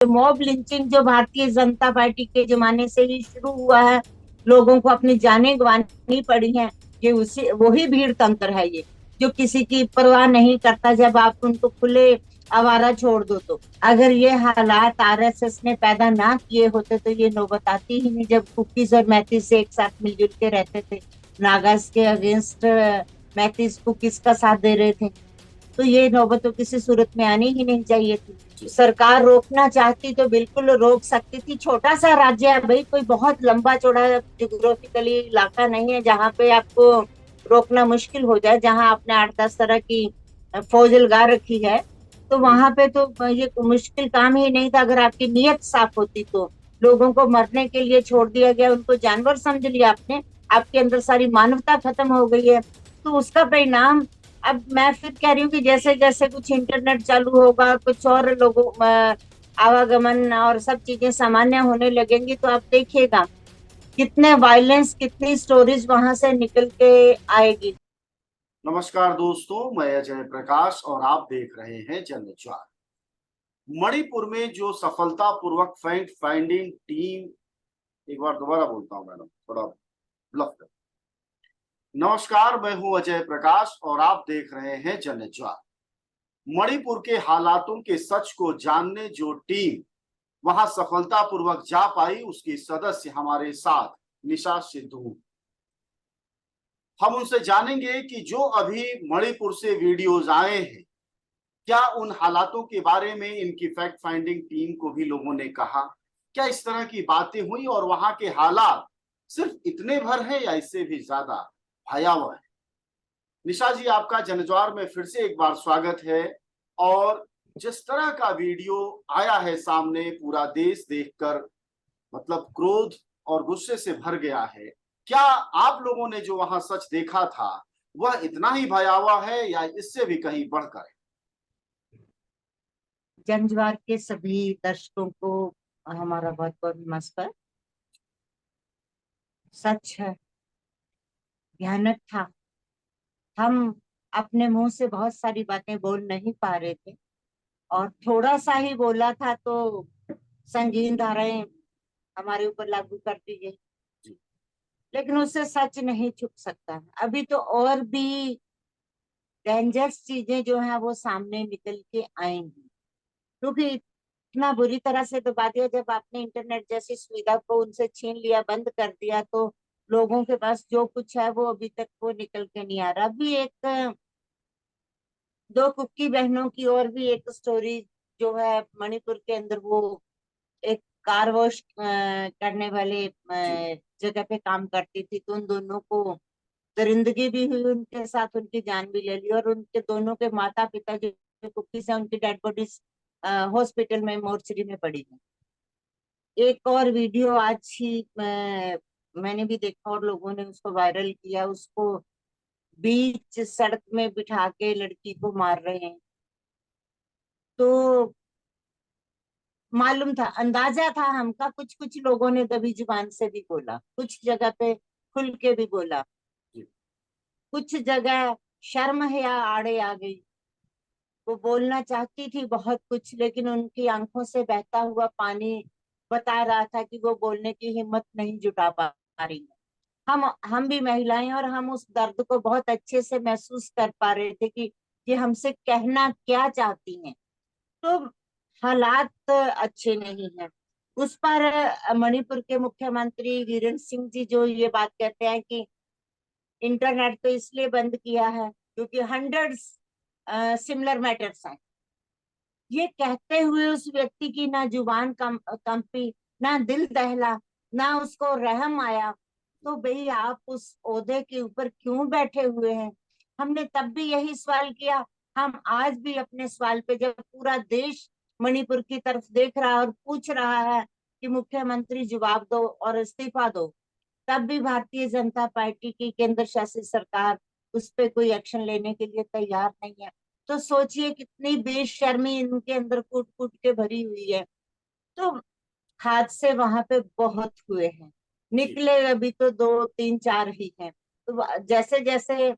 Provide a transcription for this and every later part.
Mob lynching जो Bharatiya Janata party के जमाने से ही शुरू हुआ है, लोगों को अपनी जानें गंवानी पड़ी हैं। ये उसी वही भीड़ तंत्र है ये, जो किसी की परवाह नहीं करता। जब आप उनको खुले आवारा छोड़ दो तो अगर ये हालात आरएसएस ने पैदा ना किए होते तो ये नौबत आती ही नहीं। जब कुकीज और मैथीज एक साथ मिलजुल के रहते थे, नागास के अगेंस्ट मैथीज कुकीज का साथ दे रहे थे, तो ये नौबत तो किसी सूरत में आनी ही नहीं चाहिए थी। सरकार रोकना चाहती तो बिल्कुल रोक सकती थी। छोटा सा राज्य है भाई, कोई बहुत लंबा चौड़ा जियोग्राफिकली इलाका नहीं है जहाँ पे आपको रोकना मुश्किल हो जाए। जहाँ आपने 8-10 तरह की फौज लगा रखी है, तो वहां पे तो ये मुश्किल काम ही नहीं था। अगर आपकी नीयत साफ होती तो लोगों को मरने के लिए छोड़ दिया गया, उनको जानवर समझ लिया आपने, आपके अंदर सारी मानवता खत्म हो गई है। तो उसका परिणाम अब मैं फिर कह रही हूँ कि जैसे जैसे कुछ इंटरनेट चालू होगा, कुछ और लोगों आवागमन और सब चीजें सामान्य होने लगेंगी, तो आप देखिएगा कितने वायलेंस, कितनी स्टोरीज वहां से निकल के आएगी। नमस्कार दोस्तों, मैं अजय प्रकाश और आप देख रहे हैं जनविचार। मणिपुर में जो सफलतापूर्वक फैक्ट फाइंडिंग टीम, एक बार दोबारा बोलता हूं मैडम, थोड़ा ब्लफ कर। नमस्कार, मैं हूं अजय प्रकाश और आप देख रहे हैं जनविचार। मणिपुर के हालातों के सच को जानने जो टीम वहां सफलतापूर्वक जा पाई, उसकी सदस्य हमारे साथ निशा सिद्धू। हम उनसे जानेंगे कि जो अभी मणिपुर से वीडियोज आए हैं, क्या उन हालातों के बारे में इनकी फैक्ट फाइंडिंग टीम को भी लोगों ने कहा, क्या इस तरह की बातें हुई और वहां के हालात सिर्फ इतने भर है या इससे भी ज्यादा भयावह है। निशा जी, आपका जनज्वार में फिर से एक बार स्वागत है। और जिस तरह का वीडियो आया है सामने, पूरा देश देखकर मतलब क्रोध और गुस्से से भर गया है। क्या आप लोगों ने जो वहां सच देखा था वह इतना ही भयावह है या इससे भी कहीं बढ़कर है? जनज्वार के सभी दर्शकों को हमारा बहुत बहुत नमस्कार। सच है, भयानक था। हम अपने मुंह से बहुत सारी बातें बोल नहीं पा रहे थे, और थोड़ा सा ही बोला था तो संगीन धाराएं हमारे ऊपर लागू कर दी गई। लेकिन उससे सच नहीं छुप सकता है। अभी तो और भी डेंजरस चीजें जो है वो सामने निकल के आएंगी, क्योंकि इतना बुरी तरह से दबा दिया। जब आपने इंटरनेट जैसी सुविधा को उनसे छीन लिया, बंद कर दिया, तो लोगों के पास जो कुछ है वो अभी तक वो निकल के नहीं आ रहा। अभी एक दो कुकी बहनों की और भी एक स्टोरी जो है मणिपुर के अंदर, वो एक कार वॉश करने वाले जी। जगह पे काम करती थी, तो उन दोनों को दरिंदगी भी हुई, उनके साथ उनकी जान भी ले ली, और उनके दोनों के माता पिता जो कुकीज है, उनकी डेड बॉडीज हॉस्पिटल में मोर्चरी में पड़ी है। एक और वीडियो आज ही मैंने भी देखा और लोगों ने उसको वायरल किया। उसको बीच सड़क में बिठा के लड़की को मार रहे हैं। तो मालूम था, अंदाजा था हमका। कुछ कुछ लोगों ने दबी जुबान से भी बोला, कुछ जगह पे खुल के भी बोला, जी। कुछ जगह शर्म है या आड़े आ गई। वो बोलना चाहती थी बहुत कुछ, लेकिन उनकी आंखों से बहता हुआ पानी बता रहा था कि वो बोलने की हिम्मत नहीं जुटा पा रही है। हम भी महिलाएं, और हम उस दर्द को बहुत अच्छे से महसूस कर पा रहे थे कि ये हमसे कहना क्या चाहती हैं। तो हालात अच्छे नहीं है। उस पर मणिपुर के मुख्यमंत्री वीरेंद्र सिंह जी जो ये बात कहते हैं कि इंटरनेट तो इसलिए बंद किया है क्योंकि हंड्रेड्स सिमिलर मैटर्स हैं। ये कहते हुए उस व्यक्ति की ना जुबान कंपी, ना दिल दहला, ना उसको रहम आया। तो भाई आप उस ओहदे के ऊपर क्यों बैठे हुए हैं? हमने तब भी यही सवाल किया, हम आज भी अपने सवाल पे, जब पूरा देश मणिपुर की तरफ देख रहा है और पूछ रहा है कि मुख्यमंत्री जवाब दो और इस्तीफा दो, तब भी भारतीय जनता पार्टी की केंद्र शासित सरकार उस पे कोई एक्शन लेने के लिए तैयार नहीं है। तो सोचिए कितनी बेशर्मी इनके अंदर कूट कूट के भरी हुई है। तो हादसे वहां पे बहुत हुए हैं, जी। निकले अभी तो 2-3-4 ही हैं। तो जैसे जैसे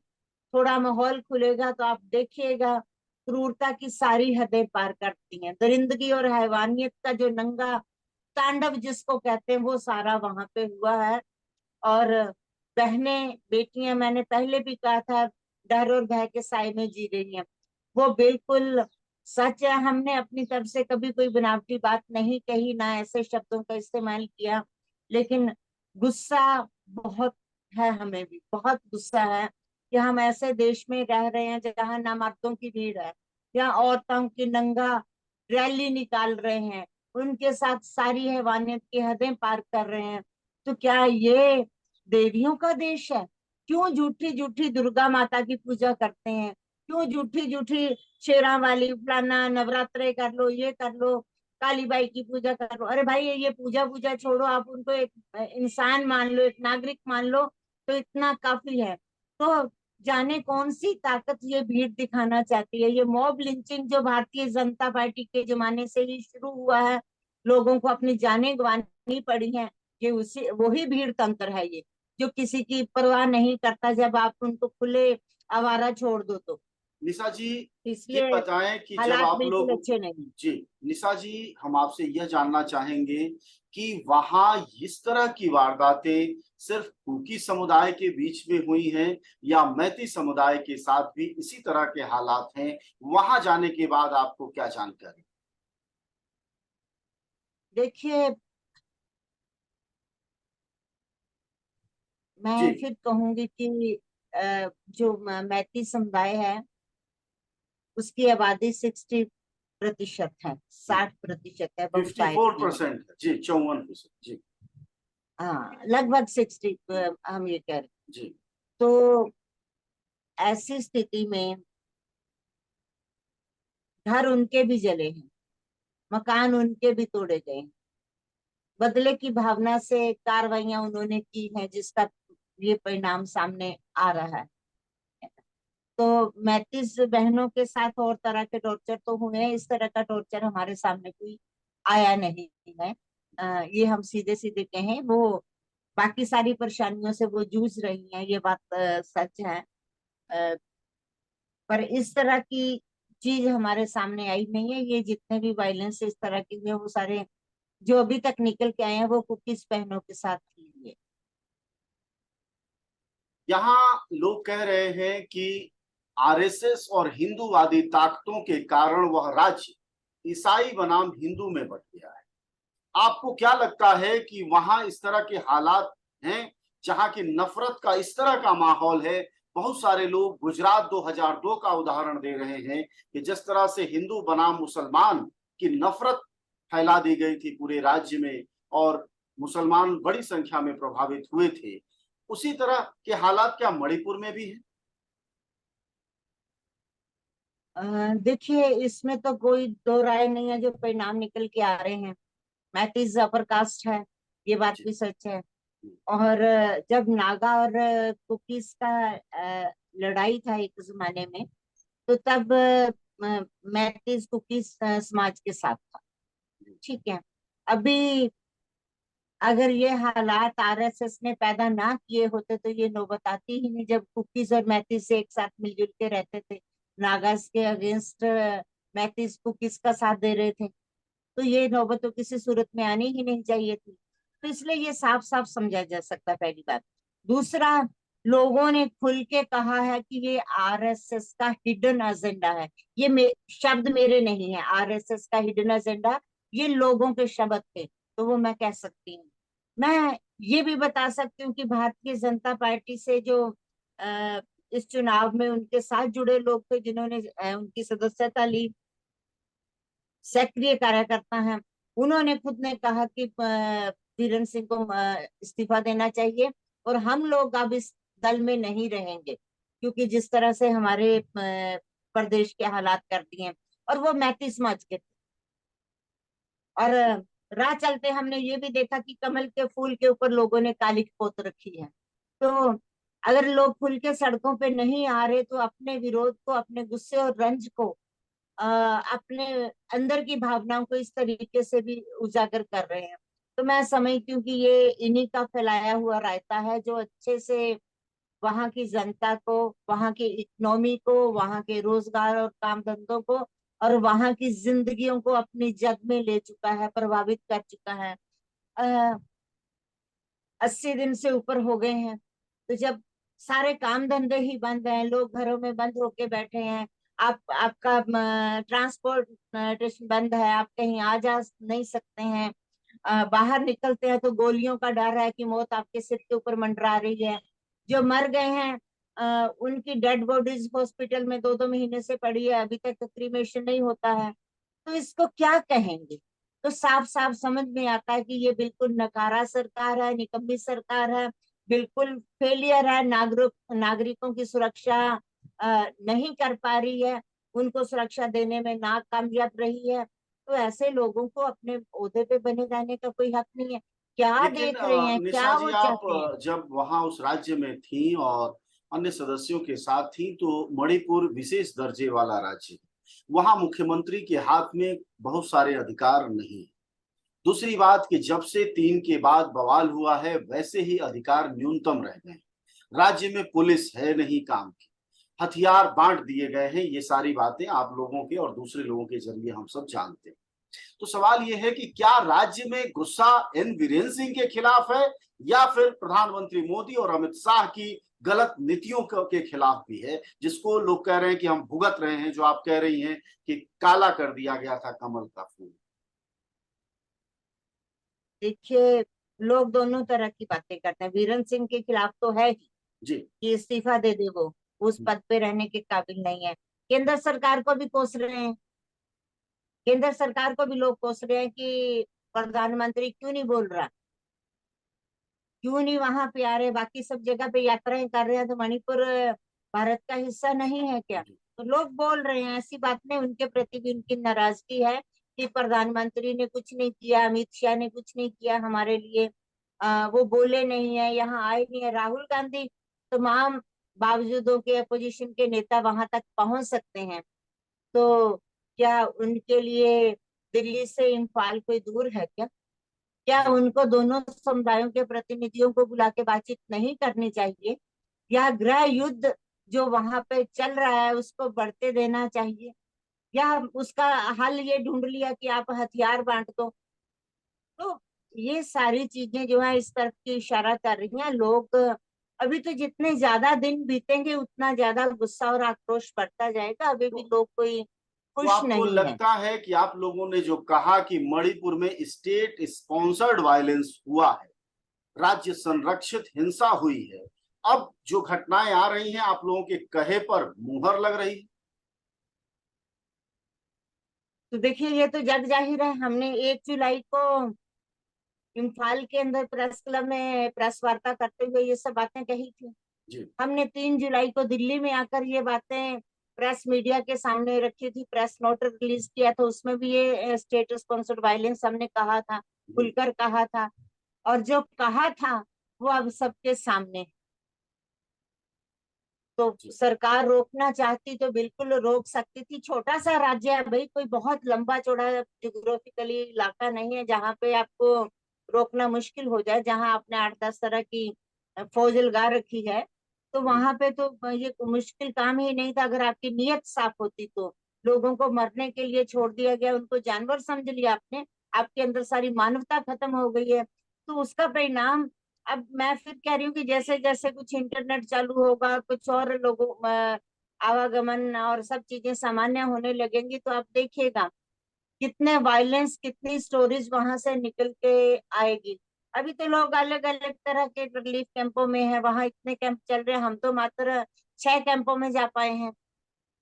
थोड़ा माहौल खुलेगा तो आप देखिएगा क्रूरता की सारी हदें पार करती हैं। दरिंदगी और हैवानियत का जो नंगा तांडव जिसको कहते हैं वो सारा वहां पे हुआ है। और बहनें बेटियां, मैंने पहले भी कहा था, डर और भय के साए में जी रही हैं। वो बिल्कुल सच है। हमने अपनी तरफ से कभी कोई बनावटी बात नहीं कही, ना ऐसे शब्दों का इस्तेमाल किया। लेकिन गुस्सा बहुत है, हमें भी बहुत गुस्सा है कि हम ऐसे देश में रह रहे हैं जहाँ ना मर्दों की भीड़ है, या औरतों की नंगा रैली निकाल रहे हैं, उनके साथ सारी हैवानियत की हदें पार कर रहे हैं। तो क्या ये देवियों का देश है? क्यों झूठी झूठी दुर्गा माता की पूजा करते हैं? क्यों झूठी झूठी शेरा वाली फलाना नवरात्रे कर लो, ये कर लो, काली बाई की पूजा कर लो? अरे भाई, ये पूजा पूजा छोड़ो, आप उनको एक इंसान मान लो, एक नागरिक मान लो, तो इतना काफी है। तो जाने कौन सी ताकत ये भीड़ दिखाना चाहती है। ये मॉब लिंचिंग जो भारतीय जनता पार्टी के जमाने से ही शुरू हुआ है, लोगों को अपनी जानें गंवानी पड़ी हैं, ये उसी वही भीड़ तंत्र है ये, जो किसी की परवाह नहीं करता जब आप उनको खुले आवारा छोड़ दो तो। निशा जी, ये इसलिए बताएं कि जब हालात आप बिल्कुल लोग, अच्छे नहीं। जी निशा जी, हम आपसे यह जानना चाहेंगे कि वहां इस तरह की वारदातें सिर्फ कुकी समुदाय के बीच में हुई हैं या मैती समुदाय के साथ भी इसी तरह के हालात हैं? वहां जाने के बाद आपको क्या जानकारी? देखिए, जी। मैं फिर कहूंगी कि जो मैती समुदाय है उसकी आबादी 60% है, 60% है, 54% बहुतायत में है। है जी, 54%। जी। हाँ, लगभग 60 हम ये कह रहे हैं। जी। तो ऐसी स्थिति में घर उनके भी जले हैं, मकान उनके भी तोड़े गए हैं, बदले की भावना से कार्रवाइयां उन्होंने की हैं, जिसका ये परिणाम सामने आ रहा है। तो 35 बहनों के साथ और तरह के टॉर्चर तो हुए हैं, इस तरह का टॉर्चर हमारे सामने कोई आया नहीं है। ये हम सीधे सीधे कहें, वो बाकी सारी परेशानियों से वो जूझ रही हैं, ये बात सच है। अ, पर इस तरह की चीज हमारे सामने आई नहीं है। ये जितने भी वायलेंस इस तरह के हुए, वो सारे जो अभी तक निकल के आए हैं वो कुकीज बहनों के साथ ही है। यहाँ लोग कह रहे हैं कि आरएसएस और हिंदूवादी ताकतों के कारण वह राज्य ईसाई बनाम हिंदू में बट गया है। आपको क्या लगता है कि वहां इस तरह के हालात हैं जहां की नफरत का इस तरह का माहौल है? बहुत सारे लोग गुजरात 2002 का उदाहरण दे रहे हैं कि जिस तरह से हिंदू बनाम मुसलमान की नफरत फैला दी गई थी पूरे राज्य में और मुसलमान बड़ी संख्या में प्रभावित हुए थे, उसी तरह के हालात क्या मणिपुर में भी है? देखिए, इसमें तो कोई दो राय नहीं है, जो परिणाम निकल के आ रहे हैं। मैथिज अपर कास्ट है, ये बात भी सच है। और जब नागा और कुकीज का लड़ाई था एक जमाने में, तो तब मैथिज कुकीज समाज के साथ था। ठीक है। अभी अगर ये हालात आरएसएस ने पैदा ना किए होते तो ये नौबत आती ही नहीं, जब कुकीज और मैथिज से एक साथ मिलजुल के रहते थे, नागास के अगेंस्ट मैथिज कुकीज का साथ दे रहे थे, तो ये नौबत तो किसी सूरत में आनी ही नहीं चाहिए थी। तो इसलिए ये साफ साफ समझा जा सकता है, पहली बात। दूसरा, लोगों ने खुल के कहा है कि ये आरएसएस का हिडन एजेंडा है। ये शब्द मेरे नहीं है, आरएसएस का हिडन एजेंडा ये लोगों के शब्द थे, तो वो मैं कह सकती हूँ। मैं ये भी बता सकती हूँ कि भारतीय जनता पार्टी से जो अ, इस चुनाव में उनके साथ जुड़े लोग थे, जिन्होंने उनकी सदस्यता ली, सक्रिय कार्यकर्ता हैं, उन्होंने खुद ने कहा कि बीरेन सिंह को इस्तीफा देना चाहिए, और हम लोग अब इस दल में नहीं रहेंगे, क्योंकि जिस तरह से हमारे प्रदेश के हालात कर दिए हैं। और वो 35 समाज के थे। और राह चलते हमने ये भी देखा कि कमल के फूल के ऊपर लोगों ने कालिख पोत रखी है। तो अगर लोग खुल के सड़कों पे नहीं आ रहे, तो अपने विरोध को, अपने गुस्से और रंज को, अपने अंदर की भावनाओं को इस तरीके से भी उजागर कर रहे हैं। तो मैं समझती हूँ कि ये इन्हीं का फैलाया हुआ रायता है, जो अच्छे से वहां की जनता को, वहां की इकोनॉमी को, वहां के रोजगार और काम धंधों को और वहां की जिंदगियों को अपनी जद में ले चुका है, प्रभावित कर चुका है। 80 दिन से ऊपर हो गए हैं। तो जब सारे काम धंधे ही बंद हैं, लोग घरों में बंद होके बैठे हैं, आपका ट्रांसपोर्टेशन बंद है, आप कहीं आ जा नहीं सकते हैं, बाहर निकलते हैं तो गोलियों का डर है कि मौत आपके सिर के ऊपर मंडरा रही है। जो मर गए हैं उनकी डेड बॉडीज हॉस्पिटल में 2-2 महीने से पड़ी है, अभी तक क्रीमेशन नहीं होता है। तो इसको क्या कहेंगे? तो साफ साफ समझ में आता है कि ये बिल्कुल नकारा सरकार है, निकम्मी सरकार है, बिल्कुल फेलियर है, नागरिकों की सुरक्षा नहीं कर पा रही है, उनको सुरक्षा देने में नाकामयाब रही है। तो ऐसे लोगों को अपने ओहदे पे बने रहने का कोई हक नहीं है। क्या लेकिन देख रहे हैं, निशा क्या जी, वो आप चाहते हैं? जब वहां उस राज्य में थी और अन्य सदस्यों के साथ थी, तो मणिपुर विशेष दर्जे वाला राज्य है। वहां मुख्यमंत्री के हाथ में बहुत सारे अधिकार नहीं है। दूसरी बात कि जब से 3 के बाद बवाल हुआ है, वैसे ही अधिकार न्यूनतम रह गए। राज्य में पुलिस है नहीं काम की, हथियार बांट दिए गए हैं। ये सारी बातें आप लोगों के और दूसरे लोगों के जरिए हम सब जानते हैं। तो सवाल यह है कि क्या राज्य में गुस्सा एन बीरेन सिंह के खिलाफ है, या फिर प्रधानमंत्री मोदी और अमित शाह की गलत नीतियों के खिलाफ भी है, जिसको लोग कह रहे हैं कि हम भुगत रहे हैं, जो आप कह रही हैं कि काला कर दिया गया था कमल का फूल। देखिए, लोग दोनों तरह की बातें करते हैं। वीरेंद्र सिंह के खिलाफ तो है ही जी। कि इस्तीफा दे दे, वो उस पद पे रहने के काबिल नहीं है। केंद्र सरकार को भी कोस रहे हैं, केंद्र सरकार को भी लोग कोस रहे हैं कि प्रधानमंत्री क्यों नहीं बोल रहा, क्यों नहीं वहां पे आ रहे, बाकी सब जगह पे यात्राएं कर रहे हैं, तो मणिपुर भारत का हिस्सा नहीं है क्या? तो लोग बोल रहे हैं, ऐसी बात नहीं, उनके प्रति भी उनकी नाराजगी है कि प्रधानमंत्री ने कुछ नहीं किया, अमित शाह ने कुछ नहीं किया हमारे लिए, वो बोले नहीं है, यहाँ आए नहीं है। राहुल गांधी तमाम बावजूदों के अपोजिशन के नेता वहां तक पहुंच सकते हैं, तो क्या उनके लिए दिल्ली से इम्फाल कोई दूर है क्या? क्या जी। उनको दोनों समुदायों के प्रतिनिधियों को बुला के बातचीत नहीं करनी चाहिए? या गृह युद्ध जो वहां पे चल रहा है उसको बढ़ते देना चाहिए? या उसका हल ये ढूंढ लिया कि आप हथियार बांट दो? तो ये सारी चीजें जो है इस तरफ की इशारा कर रही हैं। लोग अभी तो जितने ज्यादा दिन बीतेंगे उतना ज्यादा गुस्सा और आक्रोश बढ़ता जाएगा, अभी भी तो लोग कोई तो खुश आपको नहीं है। लगता है कि आप लोगों ने जो कहा कि मणिपुर में स्टेट स्पॉन्सर्ड वायलेंस हुआ है, राज्य संरक्षित हिंसा हुई है, अब जो घटनाएं आ रही हैं, आप लोगों के कहे पर मुहर लग रही है? तो देखिए, ये तो जग जाहिर है, हमने 1 जुलाई को इम्फाल के अंदर प्रेस क्लब में प्रेस वार्ता करते हुए ये सब बातें कही थी। जी। हमने 3 जुलाई को दिल्ली में आकर ये बातें प्रेस मीडिया के सामने रखी थी, प्रेस नोट रिलीज किया था, उसमें भी ये स्टेट स्पॉन्सर्ड वायलेंस हमने कहा था, जी। खुलकर कहा था। और जो कहा था वो अब सबके सामने है। तो जी। सरकार रोकना चाहती तो बिल्कुल रोक सकती थी। छोटा सा राज्य है भाई, कोई बहुत लंबा चौड़ा जियोग्राफिकली इलाका नहीं है जहाँ पे आपको रोकना मुश्किल हो जाए, जहाँ आपने 8-10 तरह की फौज लगा रखी है। तो जी। वहां पे तो ये मुश्किल काम ही नहीं था, अगर आपकी नीयत साफ होती तो। लोगों को मरने के लिए छोड़ दिया गया, उनको जानवर समझ लिया आपने, आपके अंदर सारी मानवता खत्म हो गई है। तो उसका परिणाम अब मैं फिर कह रही हूँ कि जैसे जैसे कुछ इंटरनेट चालू होगा, कुछ और लोगों आवागमन और सब चीजें सामान्य होने लगेंगी, तो आप देखिएगा कितने वायलेंस, कितनी स्टोरीज वहां से निकल के आएगी। अभी तो लोग अलग अलग तरह के रिलीफ कैंपों में है, वहां इतने कैंप चल रहे हैं, हम तो मात्र 6 कैंपों में जा पाए हैं।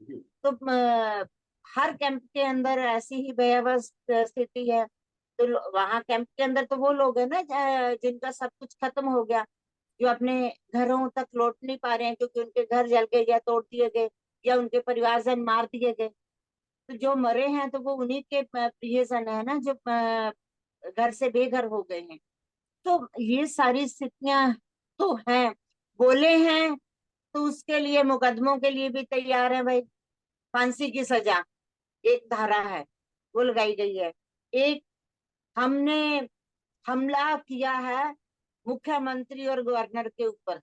जी। तो हर कैंप के अंदर ऐसी ही भयावह स्थिति है। तो वहां कैंप के अंदर तो वो लोग हैं ना जिनका सब कुछ खत्म हो गया, जो अपने घरों तक लौट नहीं पा रहे हैं क्योंकि उनके घर जल गए या तोड़ दिए गए या उनके परिवारजन मार दिए गए। तो जो मरे हैं तो वो उन्हीं के प्रियजन है ना, जो घर से बेघर हो गए हैं। तो ये सारी स्थितियां तो हैं। बोले हैं तो उसके लिए मुकदमों के लिए भी तैयार है भाई। फांसी की सजा एक धारा है, वो लगाई गई है। एक हमने हमला किया है मुख्यमंत्री और गवर्नर के ऊपर,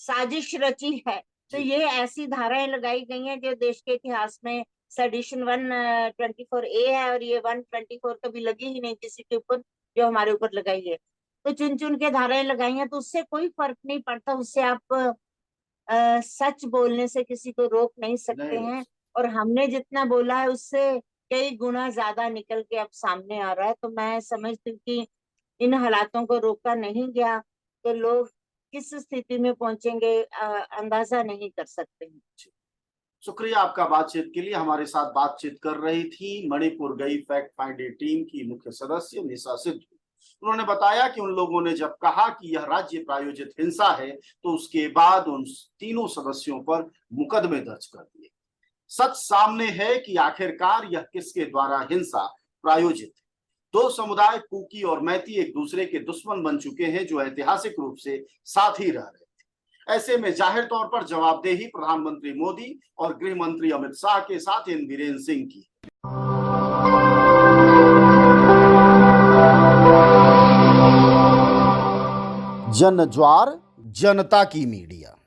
साजिश रची है। तो ये ऐसी धाराएं लगाई गई हैं जो देश के इतिहास में सेडिशन 124A है, और ये 124 कभी लगी ही नहीं किसी के ऊपर, जो हमारे ऊपर लगाई है। तो चुन चुन के धाराएं लगाई हैं, तो उससे कोई फर्क नहीं पड़ता। उससे आप सच बोलने से किसी को रोक नहीं सकते नहीं, हैं। और हमने जितना बोला है उससे कई गुना ज्यादा निकल के अब सामने आ रहा है। तो मैं समझती हूँ कि इन हालातों को रोका नहीं गया तो लोग किस स्थिति में पहुंचेंगे अंदाजा नहीं कर सकते हैं। शुक्रिया आपका बातचीत के लिए। हमारे साथ बातचीत कर रही थी मणिपुर गई फैक्ट फाइंडिंग टीम की मुख्य सदस्य निशा सिद्धू। उन्होंने बताया कि उन लोगों ने जब कहा कि यह राज्य प्रायोजित हिंसा है तो उसके बाद उन तीनों सदस्यों पर मुकदमे दर्ज कर दिए। सच सामने है कि आखिरकार यह किसके द्वारा हिंसा प्रायोजित है। दो समुदाय कुकी और मैती एक दूसरे के दुश्मन बन चुके हैं जो ऐतिहासिक रूप से साथ ही रह रहे थे। ऐसे में जाहिर तौर पर जवाबदेही प्रधानमंत्री मोदी और गृह मंत्री अमित शाह के साथ इन बीरेन सिंह की। जन ज्वार, जनता की मीडिया।